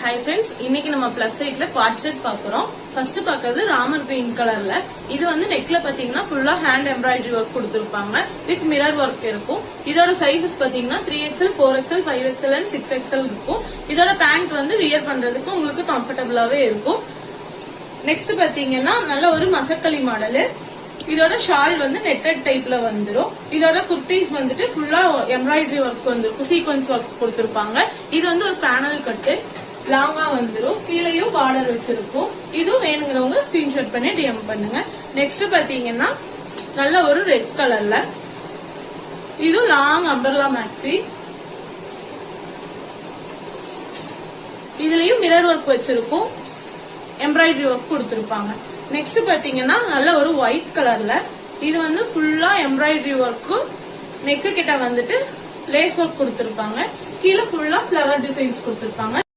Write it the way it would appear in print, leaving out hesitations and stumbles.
Hi friends, இன்னைக்கு நம்ம plus sideல quad set பாக்குறோம். First பாக்குறது ராமர் green கலர்ல. இது வந்து நெக்ல பாத்தீங்கன்னா ஃபுல்லா hand embroidery work கொடுத்திருப்பாங்க. With mirror work இருக்கும். இதோட sizes பாத்தீங்கன்னா 3XL, 4XL, 5XL and 6XL இருக்கும். இதோட pant வந்து wear பண்றதுக்கு உங்களுக்கு கம்ஃபர்ட்டபிளாவே இருக்கும். நெக்ஸ்ட் பாத்தீங்கன்னா நல்ல ஒரு மசக்களி மாடல். இதோட ஷால் வந்து நெட்டட் டைப்ல வந்துரும். இதோட குர்த்திஸ் வந்துட்டு ஃபுல்லா எம்ப்ராய்டரி ஒர்க் வந்துருக்கும், சீக்வன்ஸ் ஒர்க் கொடுத்திருப்பாங்க. இது வந்து ஒரு பேனல் கட்டு லாங்கா வந்துரும். கீழேயும் பார்டர் வச்சிருக்கும். இதுவும் வேணுங்கிறவங்க ஸ்கிரீன்ஷாட் பண்ணி டிஎம் பண்ணுங்க. நெக்ஸ்ட் பாத்தீங்கன்னா நல்ல ஒரு ரெட் கலர்ல இது லாங் அம்பர்லா மேக்ஸி. இதுலயும் மிரர் ஒர்க் வச்சிருக்கும், எம்ப்ராய்டரி ஒர்க் கொடுத்திருப்பாங்க. நெக்ஸ்ட் பாத்தீங்கன்னா நல்ல ஒரு ஒயிட் கலர்ல இது வந்து ஃபுல்லா எம்ப்ராய்டரி ஒர்க், நெக்கு கிட்ட வந்துட்டு லேஸ் ஒர்க் கொடுத்திருப்பாங்க. கீழே ஃபுல்லா ஃபிளவர் டிசைன்ஸ் கொடுத்திருப்பாங்க.